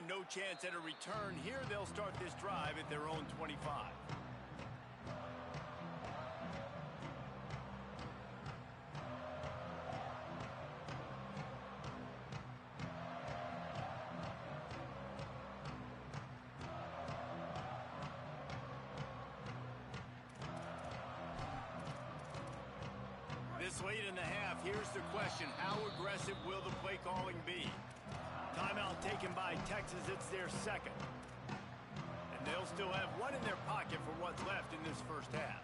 Again, no chance at a return here. They'll start this drive at their own 25. This late in the half, here's the question. How aggressive will the play calling be? Timeout taken by Texas. It's their second. And they'll still have one in their pocket for what's left in this first half.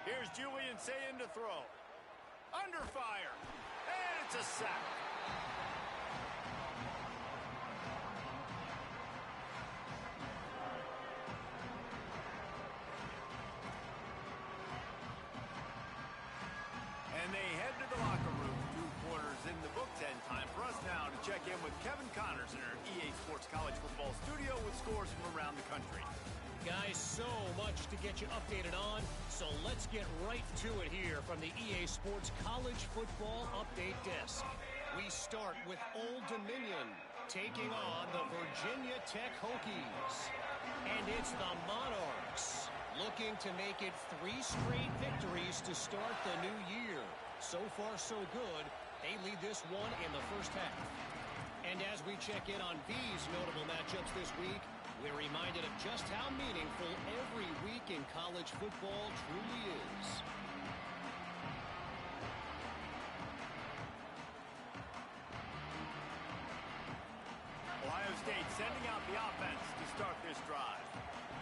Here's Julian Ncaa to throw. Under fire. And it's a sack. And they head to the locker room. 2 quarters in the books, and time for us now to check in with Kevin Connors in our EA Sports College Football studio with scores from around the country. Guys, so much to get you updated on, so let's get right to it here from the EA Sports College Football Update Desk. We start with Old Dominion taking on the Virginia Tech Hokies. And it's the Monarchs looking to make it 3 straight victories to start the new year. So far, so good. They lead this one in the first half. And as we check in on these notable matchups this week, we're reminded of just how meaningful every week in college football truly is. Ohio State sending out the offense to start this drive.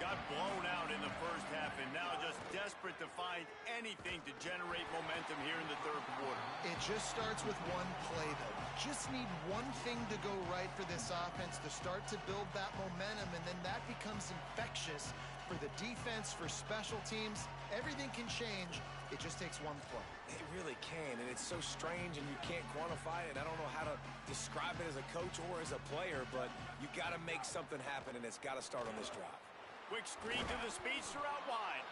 Got blown out in the first half and now just desperate to find anything to generate momentum here in the third quarter. It just starts with one play, though. Just need one thing to go right for this offense to start to build that momentum, and then that becomes infectious for the defense, for special teams. Everything can change. It just takes one play. It really can, and it's so strange, and you can't quantify it. I don't know how to describe it as a coach or as a player, but you got to make something happen, and it's got to start on this drive. Quick screen to the speedster out wide.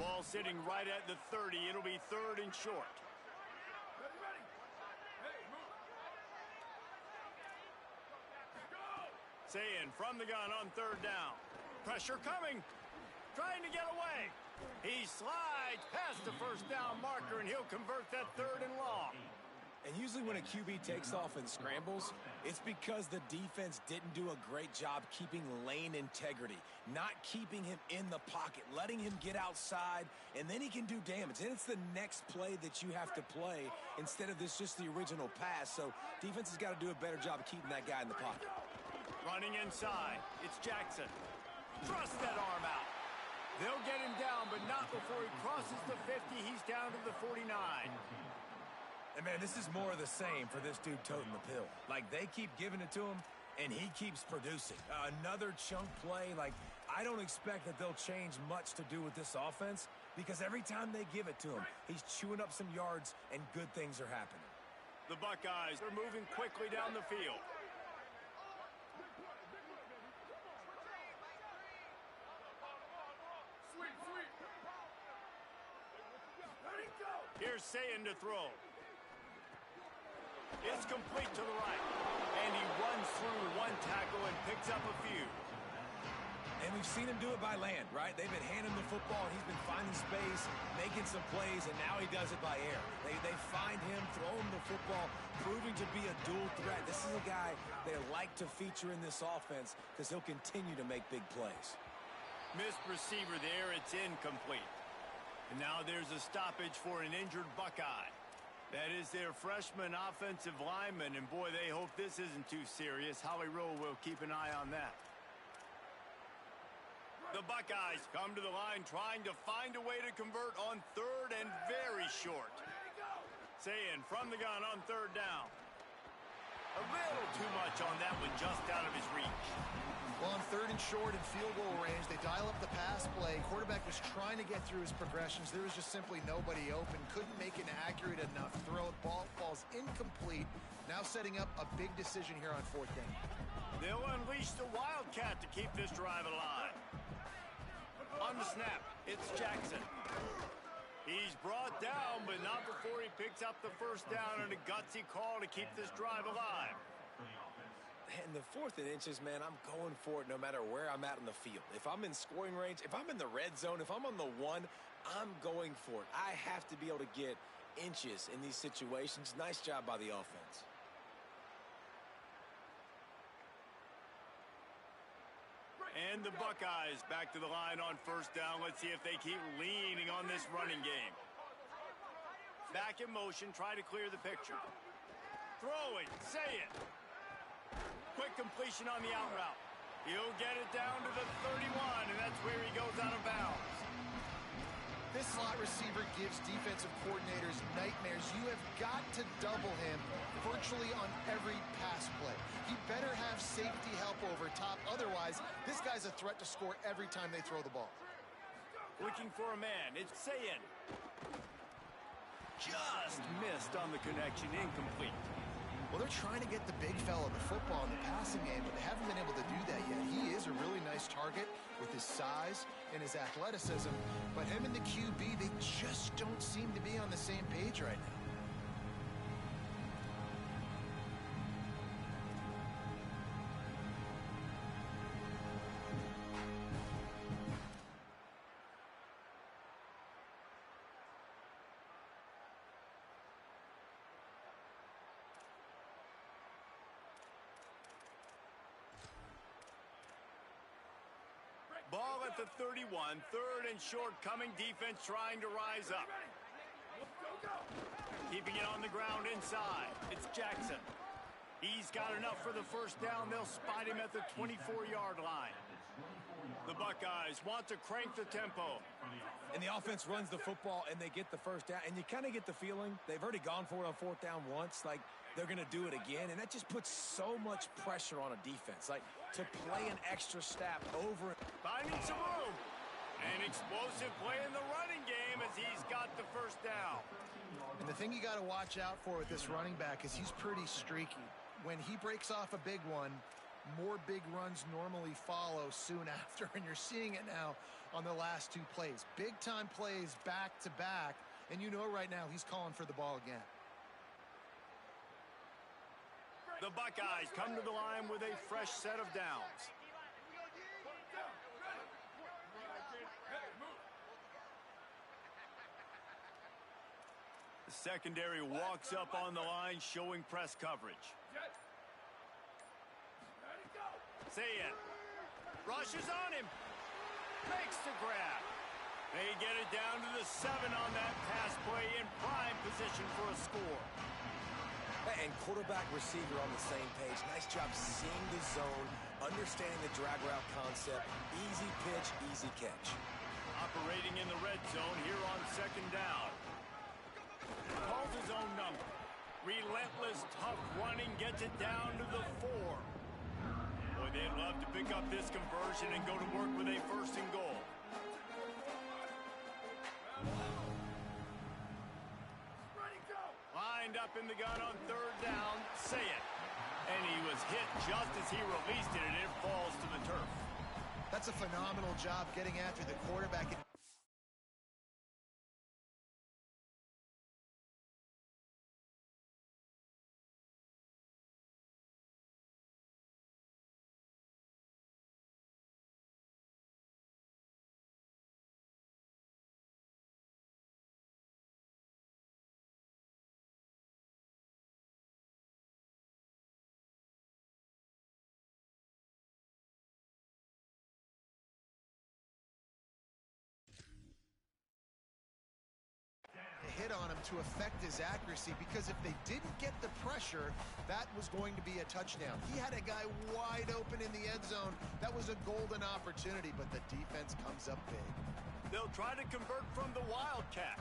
Ball sitting right at the 30. It'll be 3rd and short. Ncaa from the gun on 3rd down. Pressure coming. Trying to get away. He slides past the 1st down marker, and he'll convert that 3rd and long. And usually when a QB takes off and scrambles, it's because the defense didn't do a great job keeping lane integrity, not keeping him in the pocket, letting him get outside, and then he can do damage. And it's the next play that you have to play instead of this just the original pass. So defense has got to do a better job of keeping that guy in the pocket. Running inside, it's Jackson. Thrust that arm out. They'll get him down, but not before he crosses the 50. He's down to the 49. And, man, this is more of the same for this dude toting the pill. Like, they keep giving it to him, and he keeps producing. Another chunk play. Like, I don't expect that they'll change much to do with this offense because every time they give it to him, he's chewing up some yards, and good things are happening. The Buckeyes are moving quickly down the field. Here's Ncaa to throw. It's complete to the right. And he runs through one tackle and picks up a few. And we've seen him do it by land, right? They've been handing him the football, and he's been finding space, making some plays, and now he does it by air. They find him, throw him the football, proving to be a dual threat. This is a guy they like to feature in this offense because he'll continue to make big plays. Missed receiver there. It's incomplete. And now there's a stoppage for an injured Buckeye. That is their freshman offensive lineman, and boy, they hope this isn't too serious. Howie Rowe will keep an eye on that. The Buckeyes come to the line trying to find a way to convert on 3rd and very short. Ncaa from the gun on 3rd down. A little too much on that one, just out of his reach. Well, on 3rd and short and field goal range, they dial up the pass play. Quarterback was trying to get through his progressions. There was just simply nobody open. Couldn't make an accurate enough throw. Ball falls incomplete. Now setting up a big decision here on 4th down. They'll unleash the Wildcat to keep this drive alive. On the snap, it's Jackson. He's brought down, but not before he picks up the 1st down and a gutsy call to keep this drive alive. And the 4th and inches, man, I'm going for it no matter where I'm at on the field. If I'm in scoring range, if I'm in the red zone, if I'm on the 1, I'm going for it. I have to be able to get inches in these situations. Nice job by the offense. And the Buckeyes back to the line on 1st down. Let's see if they keep leaning on this running game. Back in motion, try to clear the picture. Throwing, say it. Quick completion on the out route. He'll get it down to the 31, and that's where he goes out of bounds. This slot receiver gives defensive coordinators nightmares. You have got to double him virtually on every pass play. He better have safety help over top. Otherwise, this guy's a threat to score every time they throw the ball. Looking for a man. It's Ncaa. Just missed on the connection. Incomplete. Well, they're trying to get the big fella the football in the passing game, but they haven't been able to do that yet. He is a really nice target with his size and his athleticism, but him and the QB, they just don't seem to be on the same page right now. Ball at the 31, 3rd and short coming, defense trying to rise up. Keeping it on the ground inside. It's Jackson. He's got enough for the 1st down. They'll spot him at the 24-yard line. The Buckeyes want to crank the tempo. And the offense runs the football, and they get the 1st down. And you kind of get the feeling they've already gone for it on 4th down once. Like, they're going to do it again, and that just puts so much pressure on a defense. Like, to play an extra step over. Finding some room. An explosive play in the running game as he's got the 1st down. And the thing you got to watch out for with this running back is he's pretty streaky. When he breaks off a big one, more big runs normally follow soon after, and you're seeing it now on the last 2 plays. Big-time plays back-to-back, and you know right now he's calling for the ball again. The Buckeyes come to the line with a fresh set of downs. The secondary walks up on the line, showing press coverage. Ncaa rushes on him, makes the grab. They get it down to the 7 on that pass play, in prime position for a score. And quarterback receiver on the same page. Nice job seeing the zone, understanding the drag route concept. Easy pitch, easy catch. Operating in the red zone here on 2nd down. Calls his own number. Relentless, tough running, gets it down to the 4. Boy, they'd love to pick up this conversion and go to work with a 1st and goal. Lined up in the gun on 3rd down. Say it. And he was hit just as he released it, and it falls to the turf. That's a phenomenal job getting after the quarterback. Hit on him to affect his accuracy, because if they didn't get the pressure, that was going to be a touchdown. He had a guy wide open in the end zone. That was a golden opportunity, but the defense comes up big. They'll try to convert from the Wildcat.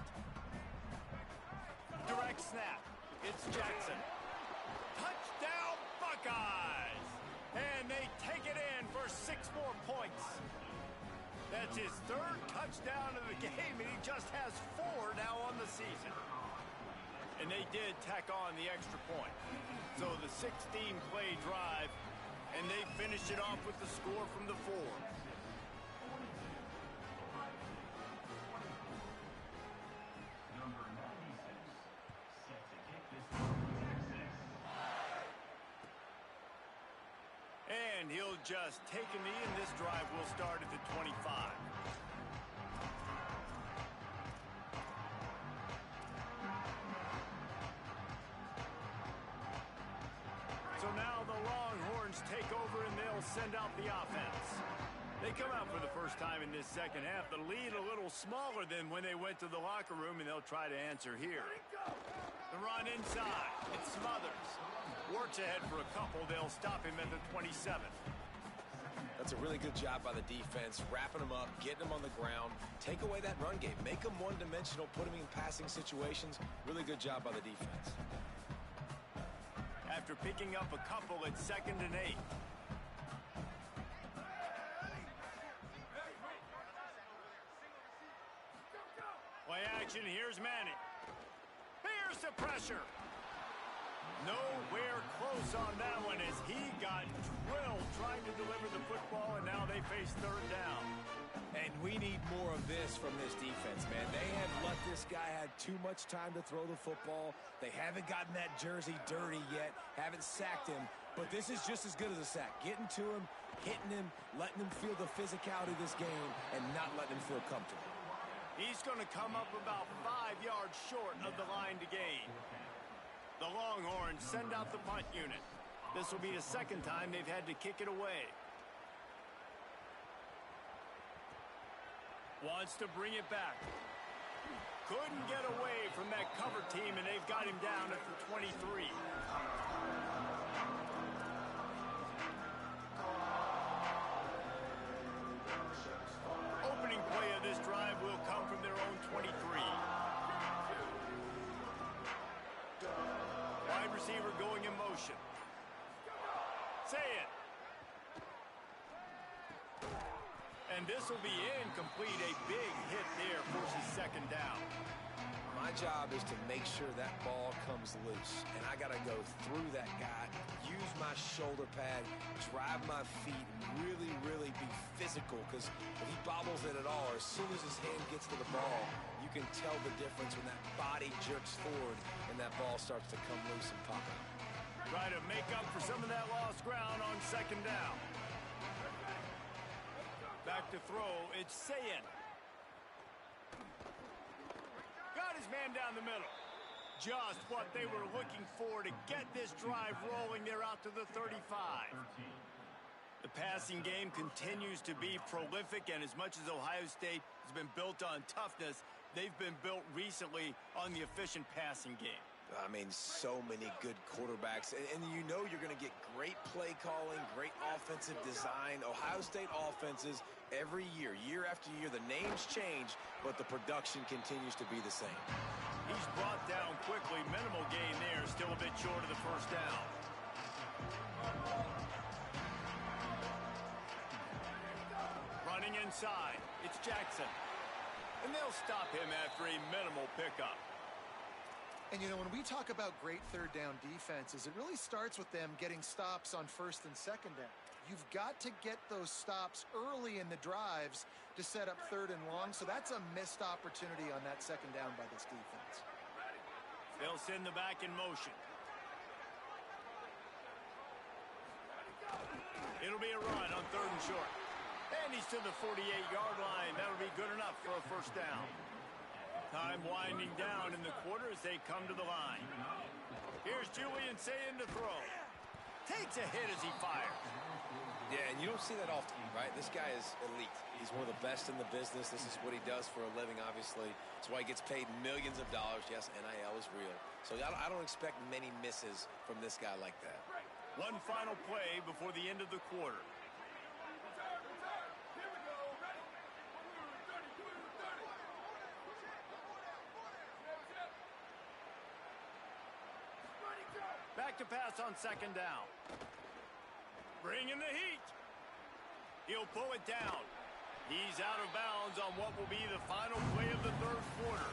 Direct snap. It's Jackson. Touchdown, Buckeyes! And they take it in for 6 more points. That's his 3rd touchdown of the game, and he just has 4 now on the season. And they did tack on the extra point. So the 16-play drive, and they finished it off with the score from the 4. And he'll just take a knee, and this drive will start at the 25. So now the Longhorns take over, and they'll send out the offense. They come out for the first time in this second half. The lead a little smaller than when they went to the locker room, and they'll try to answer here. The run inside. It smothers. Works ahead for a couple. They'll stop him at the 27. That's a really good job by the defense, wrapping them up, getting them on the ground. Take away that run game. Make them one-dimensional, put them in passing situations. Really good job by the defense. After picking up a couple, it's 2nd and 8. Play action, here's Manning. Here's the pressure. Nowhere close on that one as he got drilled trying to deliver the football, and now they face 3rd down. And we need more of this from this defense, man. They have let this guy have too much time to throw the football. They haven't gotten that jersey dirty yet, haven't sacked him, but this is just as good as a sack. Getting to him, hitting him, letting him feel the physicality of this game, and not letting him feel comfortable. He's going to come up about 5 yards short of the line to gain. The Longhorns send out the punt unit. This will be the 2nd time they've had to kick it away. Wants to bring it back. Couldn't get away from that cover team, and they've got him down at the 23. Opening play of this drive will come from their own 23. Wide receiver going in motion. Say it. And this will be incomplete. A big hit there forces 2nd down. My job is to make sure that ball comes loose, and I got to go through that guy, use my shoulder pad, drive my feet, really, really be physical, because if he bobbles it at all, or as soon as his hand gets to the ball, you can tell the difference when that body jerks forward and that ball starts to come loose and pop out. Try to make up for some of that lost ground on 2nd down. Back to throw, it's Ncaa. Got his man down the middle. Just what they were looking for to get this drive rolling. They're out to the 35. The passing game continues to be prolific, and as much as Ohio State has been built on toughness, they've been built recently on the efficient passing game. I mean, so many good quarterbacks, and you know you're going to get great play calling, great offensive design. Ohio State offenses every year, year after year, the names change, but the production continues to be the same. He's brought down quickly. Minimal gain there, still a bit short of the 1st down. Running inside, it's Jackson. And they'll stop him after a minimal pickup. And, you know, when we talk about great 3rd down defenses, it really starts with them getting stops on 1st and 2nd down. You've got to get those stops early in the drives to set up 3rd and long, so that's a missed opportunity on that 2nd down by this defense. They'll send the back in motion. It'll be a run on 3rd and short. And he's to the 48-yard line. That'll be good enough for a 1st down. Time winding down in the quarter as they come to the line. Here's Julian Ncaa to throw. Takes a hit as he fires. Yeah, and you don't see that often, right? This guy is elite. He's one of the best in the business. This is what he does for a living, obviously. That's why he gets paid millions of dollars. Yes, NIL is real. So I don't expect many misses from this guy like that. One final play before the end of the quarter. Back to pass on second down. Bring in the heat. He'll pull it down. He's out of bounds on what will be the final play of the third quarter.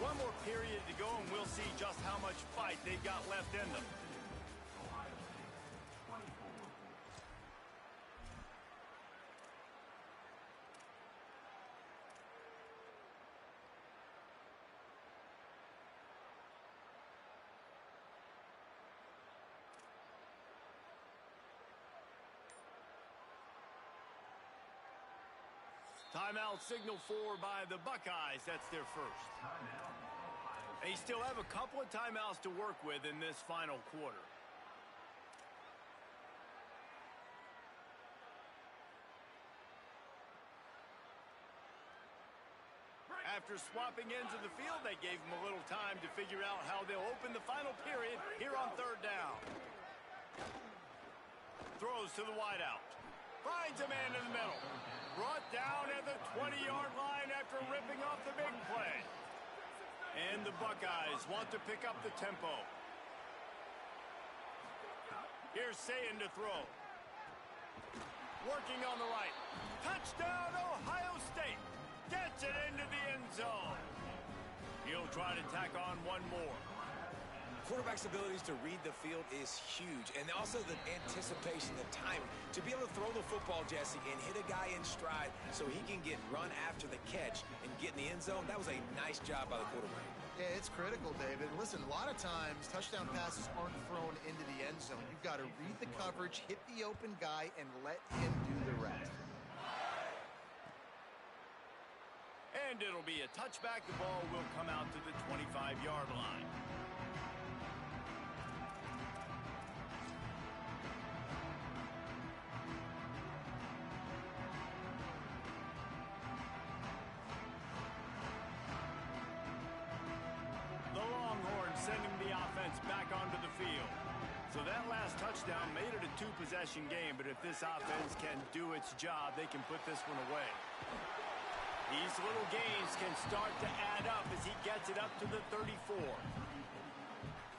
One more period to go, and we'll see just how much fight they've got left in them. Timeout signal for by the Buckeyes. That's their first. They still have a couple of timeouts to work with in this final quarter. After swapping ends of the field, they gave them a little time to figure out how they'll open the final period here on third down. Throws to the wideout. Finds a man in the middle. Brought down at the 20-yard line after ripping off the big play. And the Buckeyes want to pick up the tempo. Here's Sayin to throw. Working on the right. Touchdown, Ohio State. Gets it into the end zone. He'll try to tack on one more. Quarterback's abilities to read the field is huge, and also the anticipation, the timing. To be able to throw the football, Jesse, and hit a guy in stride so he can get run after the catch and get in the end zone, that was a nice job by the quarterback. Yeah, it's critical, David. Listen, a lot of times touchdown passes aren't thrown into the end zone. You've got to read the coverage, hit the open guy, and let him do the rest. And it'll be a touchback. The ball will come out to the 25-yard line. Sending the offense back onto the field. So that last touchdown made it a two-possession game, but if this offense can do its job, they can put this one away. These little gains can start to add up as he gets it up to the 34.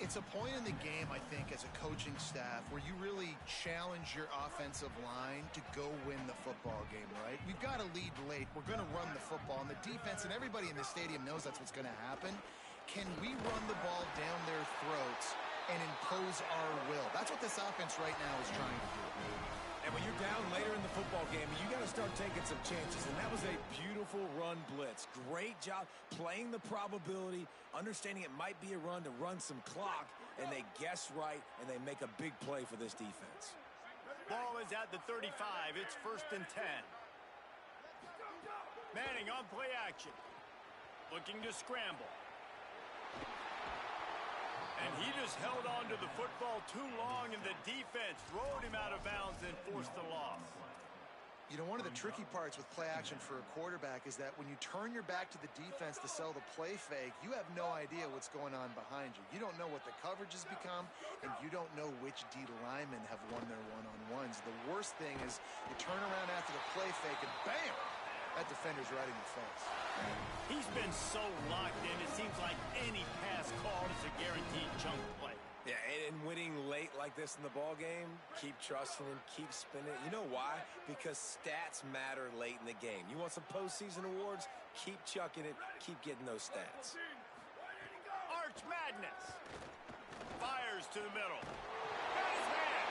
It's a point in the game, I think, as a coaching staff where you really challenge your offensive line to go win the football game, right? We've got to lead late. We're going to run the football, and the defense and everybody in the stadium knows that's what's going to happen. Can we run the ball down their throats and impose our will? That's what this offense right now is trying to do. And when you're down later in the football game, you got to start taking some chances. And that was a beautiful run blitz. Great job playing the probability, understanding it might be a run to run some clock, and they guess right, and they make a big play for this defense. Ball is at the 35. It's 1st and 10. Manning on play action. Looking to scramble. And he just held on to the football too long, and the defense rode him out of bounds and forced the loss. You know, one of the tricky parts with play action for a quarterback is that when you turn your back to the defense to sell the play fake, you have no idea what's going on behind you. You don't know what the coverage has become, and you don't know which D linemen have won their one-on-ones. The worst thing is you turn around after the play fake, and bam! That defender's right in your face. He's been so locked in, it seems like any pass called is a guaranteed chunk play. Yeah, and winning late like this in the ball game, keep trusting him, keep spinning. You know why? Because stats matter late in the game. You want some postseason awards? Keep chucking it, keep getting those stats. Arch Madness. Fires to the middle. Got his man.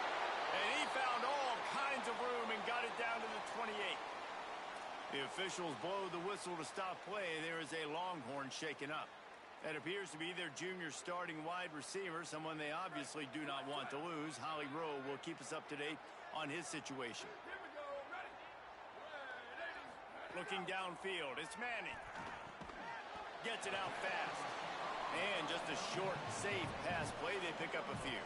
And he found all kinds of room and got it down to the 28. The officials blow the whistle to stop play. There is a Longhorn shaken up. That appears to be their junior starting wide receiver, someone they obviously do not want to lose. Holly Rowe will keep us up to date on his situation. Looking downfield, it's Manning. Gets it out fast. And just a short, safe pass play. They pick up a few.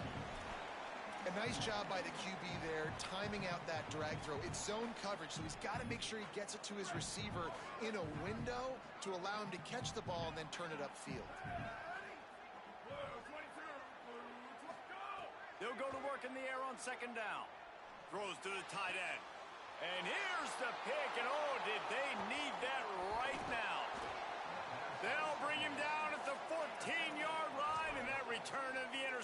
A nice job by the QB there, timing out that drag throw. It's zone coverage, so he's got to make sure he gets it to his receiver in a window to allow him to catch the ball and then turn it upfield. They'll go to work in the air on second down. Throws to the tight end. And here's the pick, and oh, did they need that right now. They'll bring him down at the 14-yard line, and that return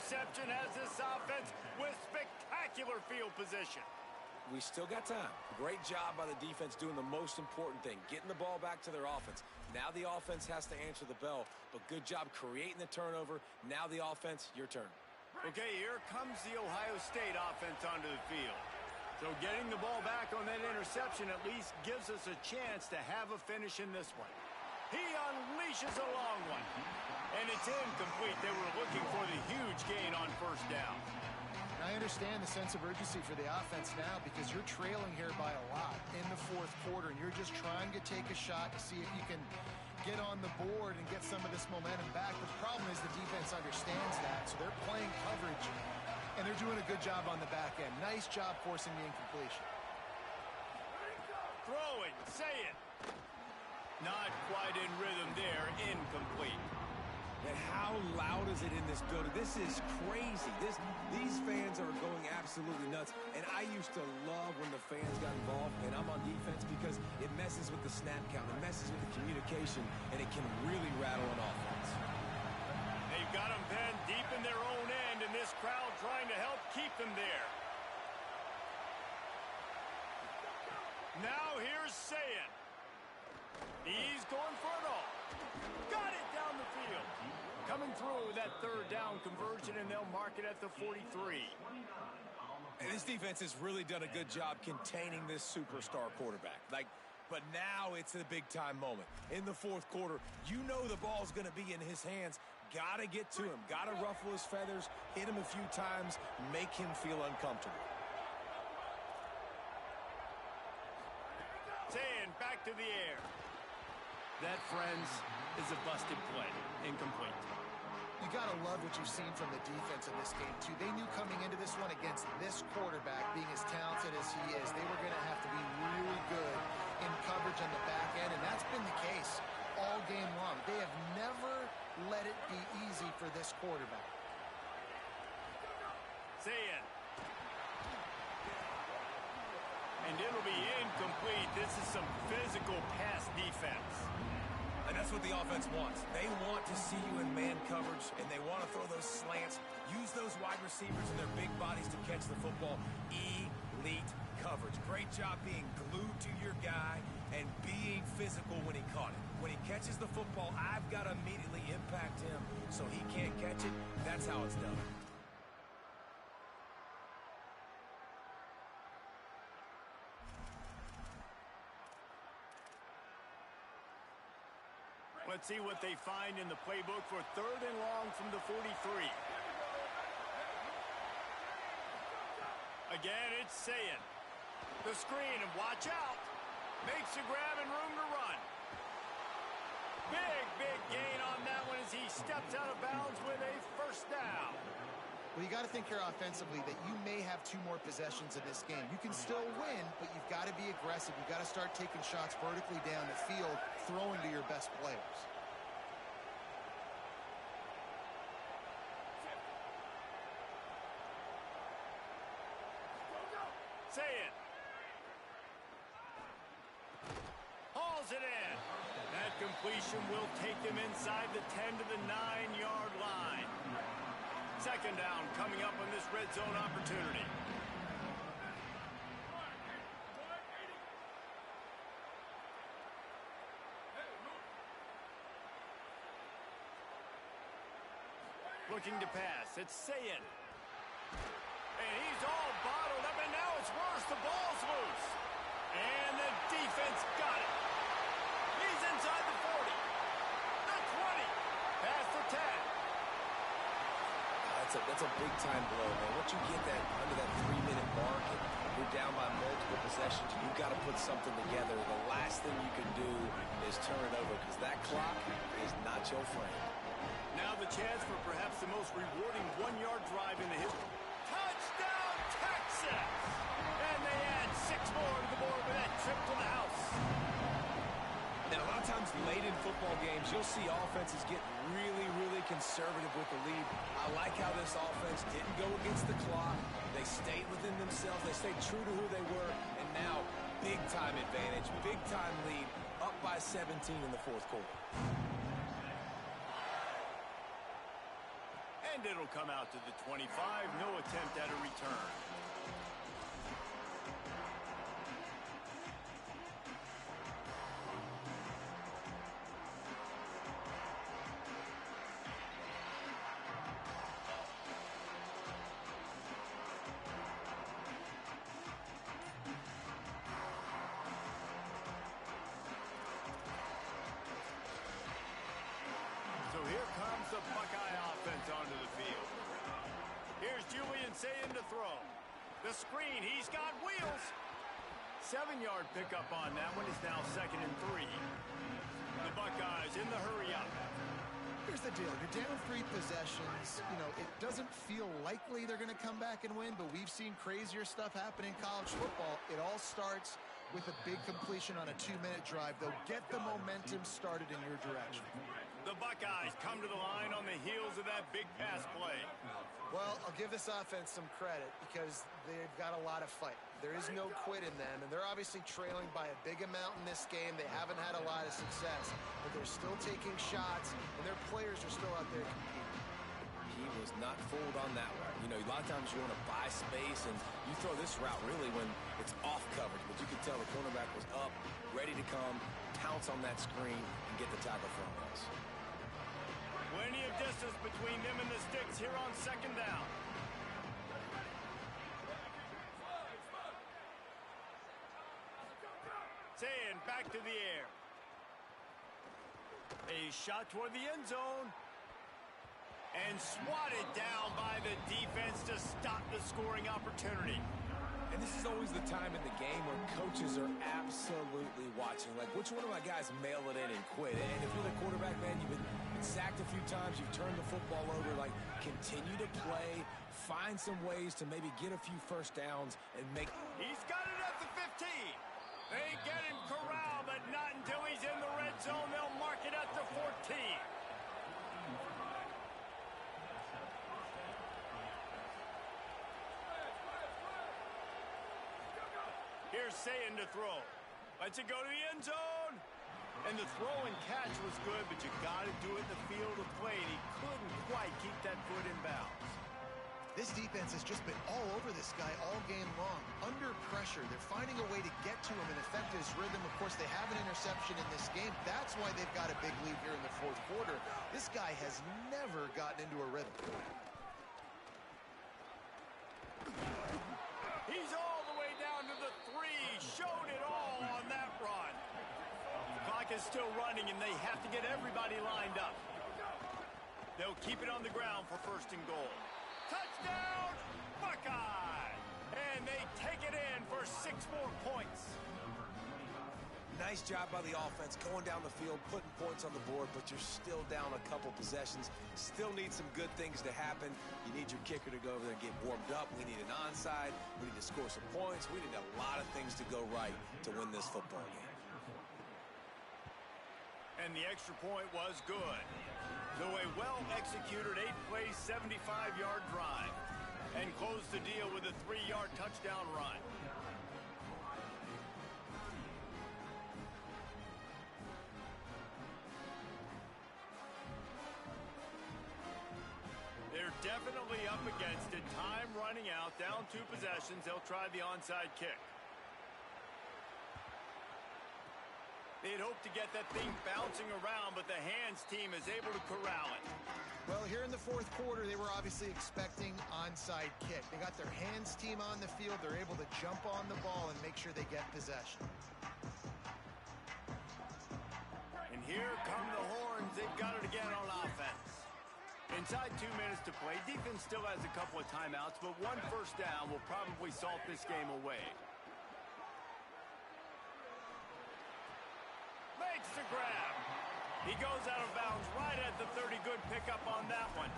interception has this offense with spectacular field position. We still got time. Great job by the defense doing the most important thing, getting the ball back to their offense. Now the offense has to answer the bell, but good job creating the turnover. Now the offense, your turn. Okay, here comes the Ohio State offense onto the field. So getting the ball back on that interception at least gives us a chance to have a finish in this one. He unleashes a long one. And it's incomplete. They were looking for the huge gain on first down. I understand the sense of urgency for the offense now because you're trailing here by a lot in the fourth quarter, and you're just trying to take a shot to see if you can get on the board and get some of this momentum back. The problem is the defense understands that, so they're playing coverage, and they're doing a good job on the back end. Nice job forcing the incompletion. Throwing, say it. Not quite in rhythm there, incomplete. And how loud is it in this building? This is crazy. These fans are going absolutely nuts. And I used to love when the fans got involved, and I'm on defense because it messes with the snap count. It messes with the communication, and it can really rattle an offense. They've got them penned deep in their own end, and this crowd trying to help keep them there. Now here's Ncaa. He's going for it all. Got it down the field. Coming through that third down conversion, and they'll mark it at the 43. And this defense has really done a good job containing this superstar quarterback. But now it's a big-time moment. In the fourth quarter, you know the ball's going to be in his hands. Got to get to him. Got to ruffle his feathers, hit him a few times, make him feel uncomfortable. Ncaa back to the air. That, friends, is a busted play. Incomplete. You got to love what you've seen from the defense in this game, too. They knew coming into this one against this quarterback, being as talented as he is, they were going to have to be really good in coverage on the back end, and that's been the case all game long. They have never let it be easy for this quarterback. Ncaa. And it'll be incomplete. This is some physical pass defense. And that's what the offense wants. They want to see you in man coverage, and they want to throw those slants, use those wide receivers and their big bodies to catch the football. Elite coverage. Great job being glued to your guy and being physical when he caught it. When he catches the football, I've got to immediately impact him so he can't catch it. That's how it's done. Let's see what they find in the playbook for third and long from the 43. Again, it's Ncaa. The screen, and watch out. Makes a grab and room to run. Big gain on that one as he steps out of bounds with a first down. Well, you got to think here offensively that you may have two more possessions in this game. You can still win, but you've got to be aggressive. You've got to start taking shots vertically down the field, throwing to your best players. Ncaa. Hauls it in. That completion will take them inside the 10 to the 9-yard line. Second down coming up on this red zone opportunity. Looking to pass. It's Ncaa. And he's all bottled up, and now it's worse. The ball's loose. And the defense got it. He's inside the 40. The 20. Past the 10. That's a big-time blow, man. Once you get that under that 3-minute mark and you're down by multiple possessions, you've got to put something together. The last thing you can do is turn it over because that clock is not your friend. Now the chance for perhaps the most rewarding one-yard drive in the history. Touchdown, Texas! And they add 6 more to the board with that trip to the house. And a lot of times late in football games, you'll see offenses get really conservative with the lead. I like how this offense didn't go against the clock. They stayed within themselves. They stayed true to who they were. And now, big-time advantage, big-time lead, up by 17 in the fourth quarter. And And it'll come out to the 25. No attempt at a return. So here comes the Buckeye offense onto the field. Here's Ncaa to throw. The screen, he's got wheels. 7-yard pickup on that one. Is now 2nd and 3. The Buckeyes in the hurry up. Here's the deal. You're down 3 possessions. You know, it doesn't feel likely they're going to come back and win, but we've seen crazier stuff happen in college football. It all starts with a big completion on a 2-minute drive. They'll get the momentum started in your direction. The Buckeyes come to the line on the heels of that big pass play. Well, I'll give this offense some credit because they've got a lot of fight. There is no quit in them, and they're obviously trailing by a big amount in this game. They haven't had a lot of success, but they're still taking shots, and their players are still out there competing. He was not fooled on that one. You know, a lot of times you want to buy space, and you throw this route really when it's off coverage. But you could tell the cornerback was up, ready to come, pounce on that screen, and get the tackle from us. Plenty of distance between them and the sticks here on 2nd down. Ncaa back to the air. A shot toward the end zone. And swatted down by the defense to stop the scoring opportunity. And this is always the time in the game where coaches are absolutely watching. Like, which one of my guys mail it in and quit? And if you're the quarterback, man, you've been sacked a few times, you've turned the football over. Like, continue to play, find some ways to maybe get a few first downs and make... He's got it at the 15. They get him corralled, but not until he's in the red zone. They'll mark it at the 14. Here's Ncaa to throw. Lets it go to the end zone. And the throw and catch was good, but you got to do it in the field of play. And he couldn't quite keep that foot in bounds. This defense has just been all over this guy all game long. Under pressure, they're finding a way to get to him and affect his rhythm. Of course, they have an interception in this game. That's why they've got a big lead here in the 4th quarter. This guy has never gotten into a rhythm. He's all the way down to the 3. Showed it all on that run. The clock is still running, and they have to get everybody lined up. They'll keep it on the ground for 1st and goal. Touchdown, Buckeye! And they take it in for 6 more points. Nice job by the offense going down the field, putting points on the board, but you're still down a couple possessions. Still need some good things to happen. You need your kicker to go over there and get warmed up. We need an onside. We need to score some points. We need a lot of things to go right to win this football game. And the extra point was good. Though a well-executed 8-play, 75-yard drive. And closed the deal with a 3-yard touchdown run. They're definitely up against it. Time running out. Down 2 possessions. They'll try the onside kick. They'd hope to get that thing bouncing around, but the hands team is able to corral it. Well, here in the 4th quarter, they were obviously expecting onside kick. They got their hands team on the field. They're able to jump on the ball and make sure they get possession. And here come the horns. They've got it again on offense. Inside 2 minutes to play. Defense still has a couple of timeouts, but 1 first down will probably salt this game away. Makes the grab. He goes out of bounds right at the 30. Good pickup on that one.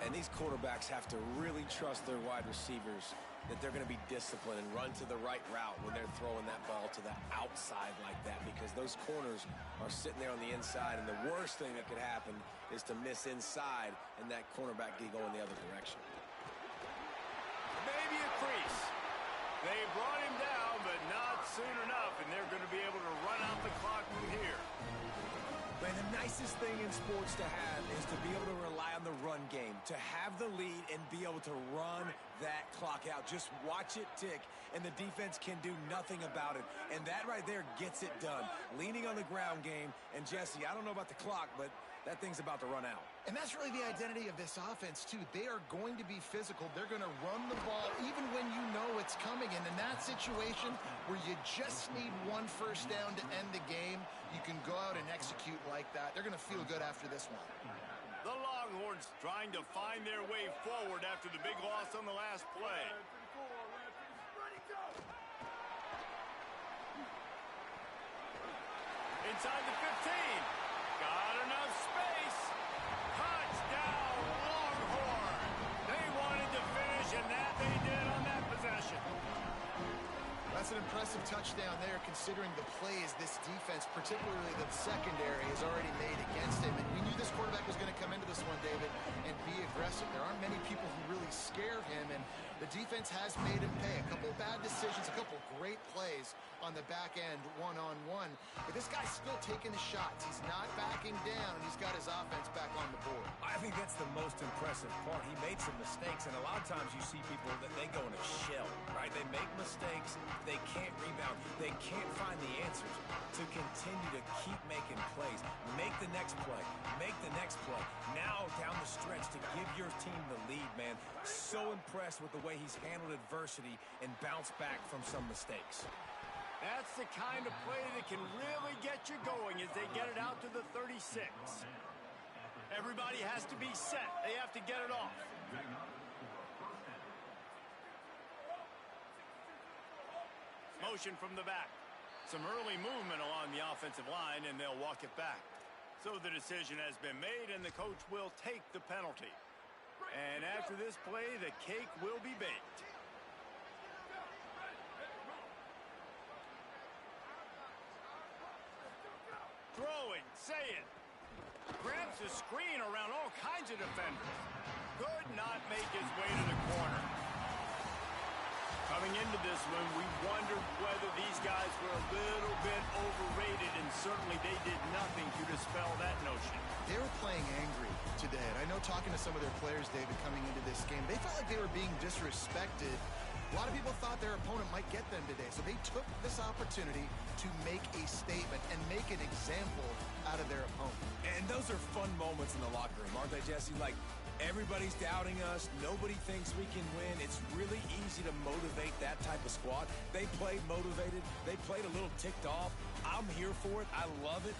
And these quarterbacks have to really trust their wide receivers that they're going to be disciplined and run to the right route when they're throwing that ball to the outside like that, because those corners are sitting there on the inside, and the worst thing that could happen is to miss inside and that cornerback get going the other direction. Maybe a crease. They brought him down, but not soon enough, and they're going to be able to run out the clock from here. Man, the nicest thing in sports to have is to be able to rely rely on the run game, to have the lead and be able to run that clock out. Just watch it tick, and the defense can do nothing about it. And that right there gets it done. Leaning on the ground game, and Jesse, I don't know about the clock, but that thing's about to run out. And that's really the identity of this offense, too. They are going to be physical. They're going to run the ball even when you know it's coming. And in that situation where you just need one first down to end the game, you can go out and execute like that. They're going to feel good after this one. The Longhorns trying to find their way forward after the big loss on the last play. Inside the 15. Got enough space. Touchdown, Longhorn. They wanted to finish, and that they did on that possession. That's an impressive touchdown there, considering the plays this defense, particularly the secondary, has already made against him. And we knew this quarterback was going to come into this one, David, and be aggressive. There aren't many people who really scare him, and the defense has made him pay. A couple bad decisions, a couple great plays on the back end, one-on-one. But this guy's still taking the shots. He's not backing down, and he's got his offense back on the board. I think that's the most impressive part. He made some mistakes, and a lot of times you see people that they go in a shell, right? They make mistakes. They can't rebound. They can't find the answers to continue to keep making plays. Make the next play. Make the next play. Now down the stretch to give your team the lead, man. So impressed with the way he's handled adversity and bounced back from some mistakes. That's the kind of play that can really get you going as they get it out to the 36. Everybody has to be set. They have to get it off. Motion from the back. Some early movement along the offensive line, and they'll walk it back. So the decision has been made, and the coach will take the penalty. And after this play, the cake will be baked. Throwing, say it. Grabs the screen around all kinds of defenders. Could not make his way to the corner. Coming into this one, we wondered whether these guys were a little bit overrated, and certainly they did nothing to dispel that notion. They were playing angry today, and I know talking to some of their players, David, coming into this game, they felt like they were being disrespected. A lot of people thought their opponent might get them today, so they took this opportunity to make a statement and make an example out of their opponent. And those are fun moments in the locker room, aren't they, Jesse? Like, everybody's doubting us. Nobody thinks we can win. It's really easy to motivate that type of squad. They played motivated. They played a little ticked off. I'm here for it. I love it.